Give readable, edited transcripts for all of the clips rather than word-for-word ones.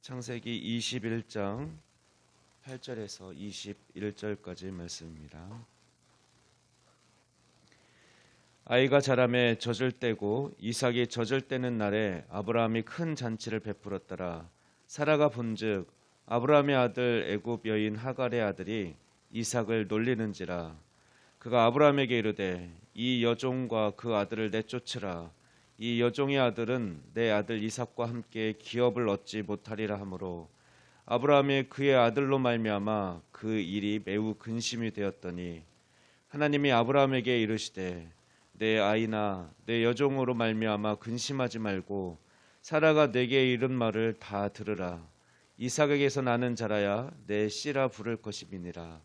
창세기 21장 8절에서 21절까지 말씀입니다. 아이가 자라매 젖을 떼고 이삭이 젖을 떼는 날에 아브라함이 큰 잔치를 베풀었더라. 사라가 본즉 아브라함의 아들 애굽 여인 하갈의 아들이 이삭을 놀리는지라. 그가 아브라함에게 이르되 이 여종과 그 아들을 내쫓으라. 이 여종의 아들은 내 아들 이삭과 함께 기업을 얻지 못하리라 하므로 아브라함이 그의 아들로 말미암아 그 일이 매우 근심이 되었더니 하나님이 아브라함에게 이르시되 내 아이나 내 여종으로 말미암아 근심하지 말고 사라가 내게 이른 말을 다 들으라. 이삭에게서 나는 자라야 내 씨라 부를 것임이니라.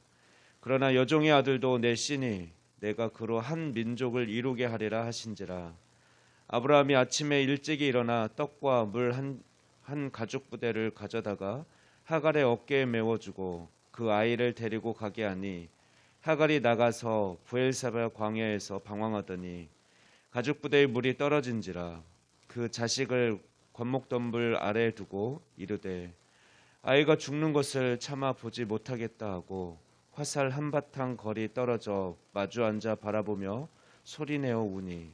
그러나 여종의 아들도 내 씨니 내가 그로 한 민족을 이루게 하리라 하신지라. 아브라함이 아침에 일찍이 일어나 떡과 물 한 가죽 부대를 가져다가 하갈의 어깨에 메워주고 그 아이를 데리고 가게 하니 하갈이 나가서 브엘사바 광야에서 방황하더니 가죽 부대의 물이 떨어진지라. 그 자식을 관목덤불 아래에 두고 이르되 아이가 죽는 것을 참아 보지 못하겠다 하고 화살 한바탕 거리 떨어져 마주 앉아 바라보며 소리내어 우니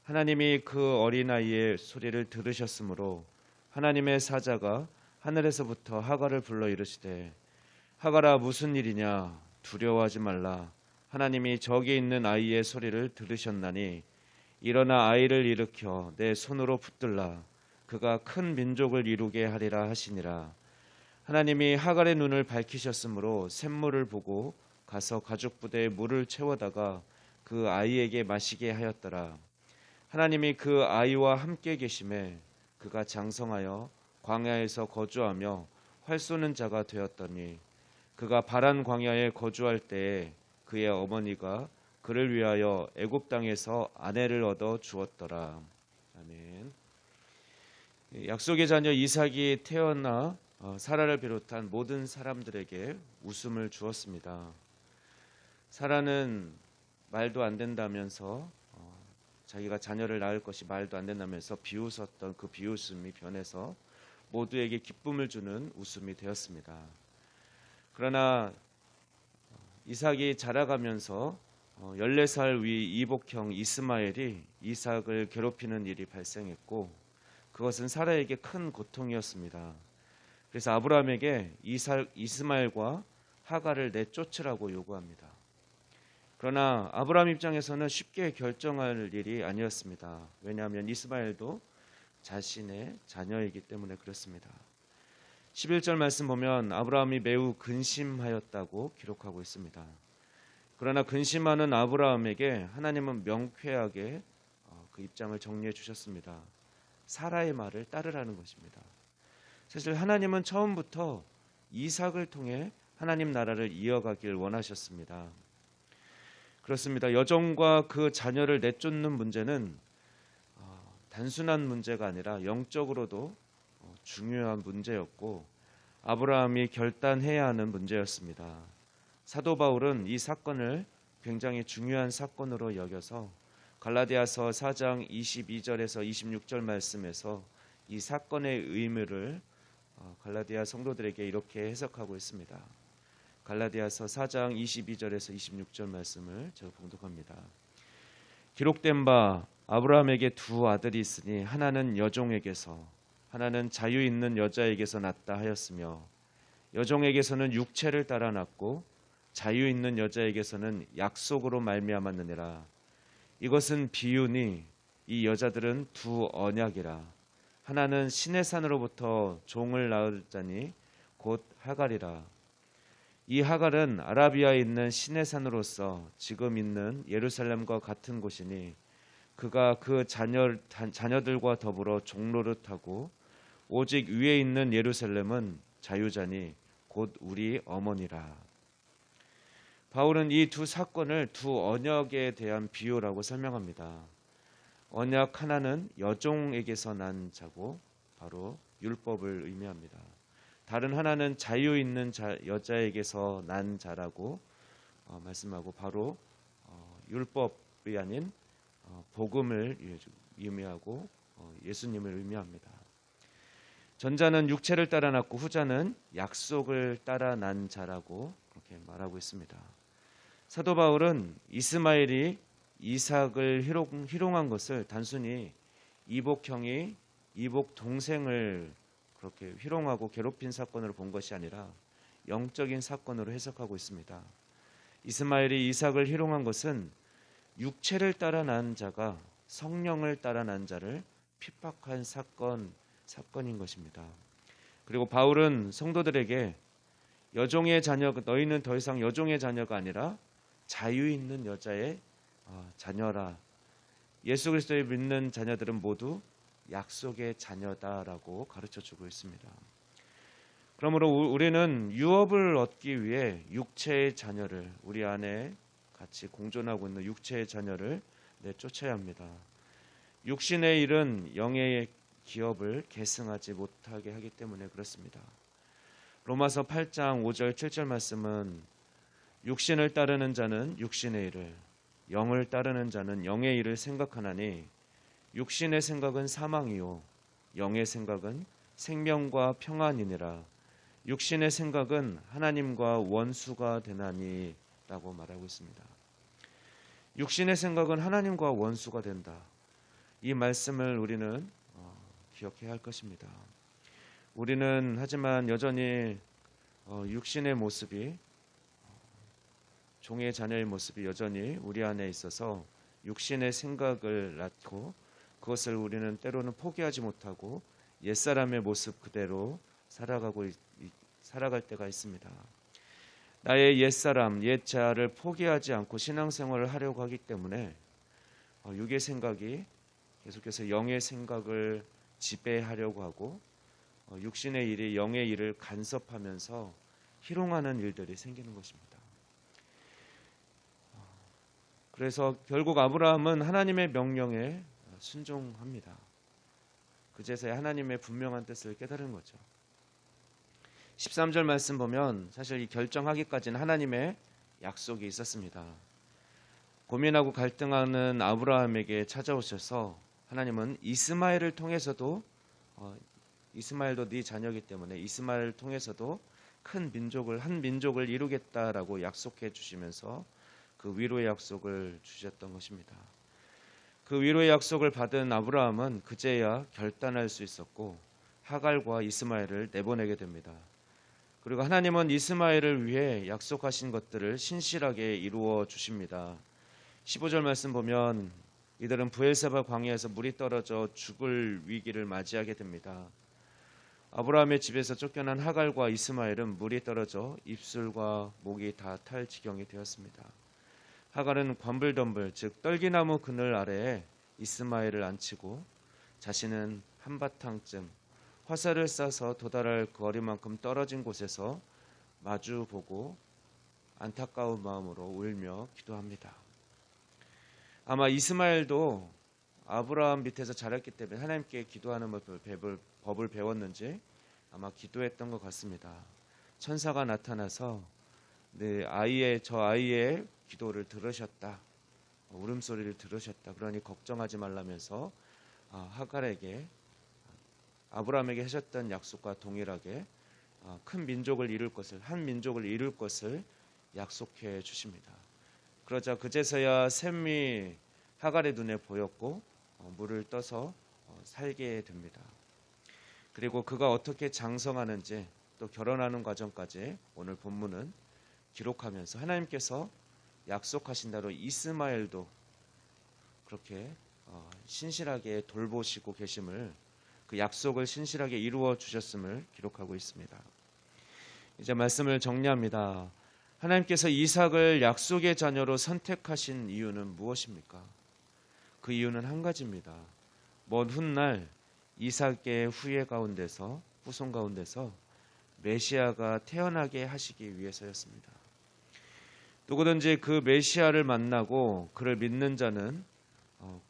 하나님이 그 어린아이의 소리를 들으셨으므로 하나님의 사자가 하늘에서부터 하갈을 불러 이르시되 하갈아 무슨 일이냐 두려워하지 말라. 하나님이 저기 있는 아이의 소리를 들으셨나니 일어나 아이를 일으켜 내 손으로 붙들라. 그가 큰 민족을 이루게 하리라 하시니라. 하나님이 하갈의 눈을 밝히셨으므로 샘물을 보고 가서 가죽 부대에 물을 채워다가 그 아이에게 마시게 하였더라. 하나님이 그 아이와 함께 계심에 그가 장성하여 광야에서 거주하며 활 쏘는 자가 되었더니 그가 바란 광야에 거주할 때에 그의 어머니가 그를 위하여 애굽 땅에서 아내를 얻어 주었더라. 아멘. 약속의 자녀 이삭이 태어나 사라를 비롯한 모든 사람들에게 웃음을 주었습니다. 사라는 말도 안 된다면서 자기가 자녀를 낳을 것이 말도 안 된다면서 비웃었던 그 비웃음이 변해서 모두에게 기쁨을 주는 웃음이 되었습니다. 그러나 이삭이 자라가면서 14살 위 이복형 이스마엘이 이삭을 괴롭히는 일이 발생했고 그것은 사라에게 큰 고통이었습니다. 그래서 아브라함에게 이스마엘과 하갈을 내쫓으라고 요구합니다. 그러나 아브라함 입장에서는 쉽게 결정할 일이 아니었습니다. 왜냐하면 이스마엘도 자신의 자녀이기 때문에 그렇습니다. 11절 말씀 보면 아브라함이 매우 근심하였다고 기록하고 있습니다. 그러나 근심하는 아브라함에게 하나님은 명쾌하게 그 입장을 정리해 주셨습니다. 사라의 말을 따르라는 것입니다. 사실 하나님은 처음부터 이삭을 통해 하나님 나라를 이어가길 원하셨습니다. 그렇습니다. 여종과 그 자녀를 내쫓는 문제는 단순한 문제가 아니라 영적으로도 중요한 문제였고 아브라함이 결단해야 하는 문제였습니다. 사도 바울은 이 사건을 굉장히 중요한 사건으로 여겨서 갈라디아서 4장 22절에서 26절 말씀에서 이 사건의 의미를 갈라디아 성도들에게 이렇게 해석하고 있습니다. 갈라디아서 4장 22절에서 26절 말씀을 제가 봉독합니다. 기록된 바 아브라함에게 두 아들이 있으니 하나는 여종에게서 하나는 자유 있는 여자에게서 났다 하였으며 여종에게서는 육체를 따라 났고 자유 있는 여자에게서는 약속으로 말미암았느니라. 이것은 비유니 이 여자들은 두 언약이라. 하나는 신의 산으로부터 종을 낳을 자니 곧 하갈이라. 이 하갈은 아라비아에 있는 신의 산으로서 지금 있는 예루살렘과 같은 곳이니 그가 그 자녀들과 더불어 종노릇하고 오직 위에 있는 예루살렘은 자유자니 곧 우리 어머니라. 바울은 이 두 사건을 두 언약에 대한 비유라고 설명합니다. 언약 하나는 여종에게서 난 자고 바로 율법을 의미합니다. 다른 하나는 자유 있는 여자에게서 난 자라고 말씀하고 바로 율법이 아닌 복음을 의미하고 예수님을 의미합니다. 전자는 육체를 따라 낳고 후자는 약속을 따라 난 자라고 그렇게 말하고 있습니다. 사도 바울은 이스마엘이 이삭을 희롱한 것을 단순히 이복형이 이복 동생을 그렇게 희롱하고 괴롭힌 사건으로 본 것이 아니라 영적인 사건으로 해석하고 있습니다. 이스마엘이 이삭을 희롱한 것은 육체를 따라 난 자가 성령을 따라 난 자를 핍박한 사건인 것입니다. 그리고 바울은 성도들에게 너희는 더 이상 여종의 자녀가 아니라 자유 있는 여자의 자녀라. 예수 그리스도를 믿는 자녀들은 모두 약속의 자녀다라고 가르쳐주고 있습니다. 그러므로 우리는 유업을 얻기 위해 육체의 자녀를 우리 안에 같이 공존하고 있는 육체의 자녀를 쫓아야 합니다. 육신의 일은 영의 기업을 계승하지 못하게 하기 때문에 그렇습니다. 로마서 8장 5절 7절 말씀은 육신을 따르는 자는 육신의 일을 영을 따르는 자는 영의 일을 생각하나니 육신의 생각은 사망이요 영의 생각은 생명과 평안이니라. 육신의 생각은 하나님과 원수가 되나니 라고 말하고 있습니다. 육신의 생각은 하나님과 원수가 된다. 이 말씀을 우리는 기억해야 할 것입니다. 우리는 하지만 여전히 육신의 모습이 종의 자녀의 모습이 여전히 우리 안에 있어서 육신의 생각을 낳고 그것을 우리는 때로는 포기하지 못하고 옛사람의 모습 그대로 살아갈 때가 있습니다. 나의 옛사람, 옛자를 포기하지 않고 신앙생활을 하려고 하기 때문에 육의 생각이 계속해서 영의 생각을 지배하려고 하고 육신의 일이 영의 일을 간섭하면서 희롱하는 일들이 생기는 것입니다. 그래서 결국 아브라함은 하나님의 명령에 순종합니다. 그제서야 하나님의 분명한 뜻을 깨달은 거죠. 13절 말씀 보면 사실 이 결정하기까지는 하나님의 약속이 있었습니다. 고민하고 갈등하는 아브라함에게 찾아오셔서 하나님은 이스마엘을 통해서도 이스마엘도 네 자녀이기 때문에 이스마엘을 통해서도 한 민족을 이루겠다라고 약속해 주시면서 그 위로의 약속을 주셨던 것입니다. 그 위로의 약속을 받은 아브라함은 그제야 결단할 수 있었고 하갈과 이스마엘을 내보내게 됩니다. 그리고 하나님은 이스마엘을 위해 약속하신 것들을 신실하게 이루어 주십니다. 15절 말씀 보면 이들은 브엘세바 광야에서 물이 떨어져 죽을 위기를 맞이하게 됩니다. 아브라함의 집에서 쫓겨난 하갈과 이스마엘은 물이 떨어져 입술과 목이 다 탈 지경이 되었습니다. 하갈은 관불덤불 즉 떨기나무 그늘 아래에 이스마엘을 앉히고 자신은 한바탕쯤 화살을 쏴서 도달할 거리만큼 떨어진 곳에서 마주보고 안타까운 마음으로 울며 기도합니다. 아마 이스마엘도 아브라함 밑에서 자랐기 때문에 하나님께 기도하는 법을 배웠는지 아마 기도했던 것 같습니다. 천사가 나타나서 저 아이의 기도를 들으셨다. 울음소리를 들으셨다. 그러니 걱정하지 말라면서 하갈에게 아브라함에게 하셨던 약속과 동일하게 한 민족을 이룰 것을 약속해 주십니다. 그러자 그제서야 샘이 하갈의 눈에 보였고 물을 떠서 살게 됩니다. 그리고 그가 어떻게 장성하는지 또 결혼하는 과정까지 오늘 본문은 기록하면서 하나님께서 약속하신 대로 이스마엘도 그렇게 신실하게 돌보시고 계심을 그 약속을 신실하게 이루어 주셨음을 기록하고 있습니다. 이제 말씀을 정리합니다. 하나님께서 이삭을 약속의 자녀로 선택하신 이유는 무엇입니까? 그 이유는 한 가지입니다. 먼 훗날 이삭의 후손 가운데서 메시아가 태어나게 하시기 위해서였습니다. 누구든지 그 메시아를 만나고 그를 믿는 자는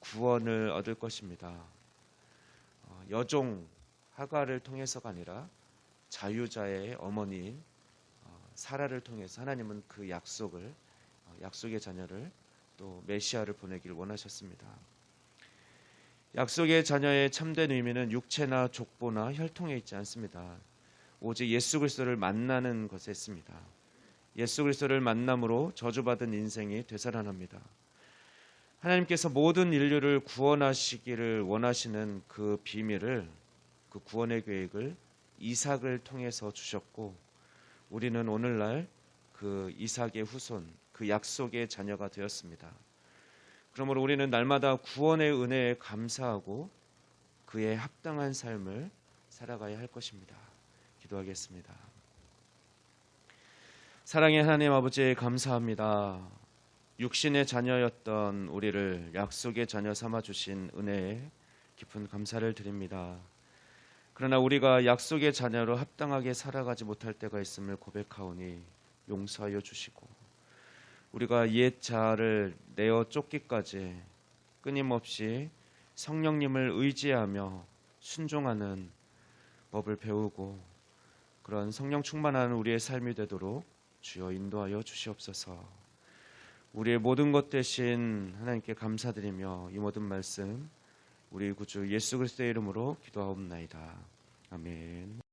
구원을 얻을 것입니다. 여종 하갈을 통해서가 아니라 자유자의 어머니인 사라를 통해서 하나님은 그 약속의 자녀를 또 메시아를 보내기를 원하셨습니다. 약속의 자녀의 참된 의미는 육체나 족보나 혈통에 있지 않습니다. 오직 예수 그리스도를 만나는 것에 있습니다. 예수 그리스도를 만남으로 저주받은 인생이 되살아납니다. 하나님께서 모든 인류를 구원하시기를 원하시는 그 비밀을, 그 구원의 계획을 이삭을 통해서 주셨고, 우리는 오늘날 그 이삭의 후손, 그 약속의 자녀가 되었습니다. 그러므로 우리는 날마다 구원의 은혜에 감사하고 그에 합당한 삶을 살아가야 할 것입니다. 기도하겠습니다. 사랑의 하나님 아버지, 감사합니다. 육신의 자녀였던 우리를 약속의 자녀 삼아 주신 은혜에 깊은 감사를 드립니다. 그러나 우리가 약속의 자녀로 합당하게 살아가지 못할 때가 있음을 고백하오니 용서하여 주시고, 우리가 옛 자아를 내어 쫓기까지 끊임없이 성령님을 의지하며 순종하는 법을 배우고, 그런 성령 충만한 우리의 삶이 되도록 주여 인도하여 주시옵소서. 우리의 모든 것 되신 하나님께 감사드리며 이 모든 말씀 우리 구주 예수 그리스도의 이름으로 기도하옵나이다. 아멘.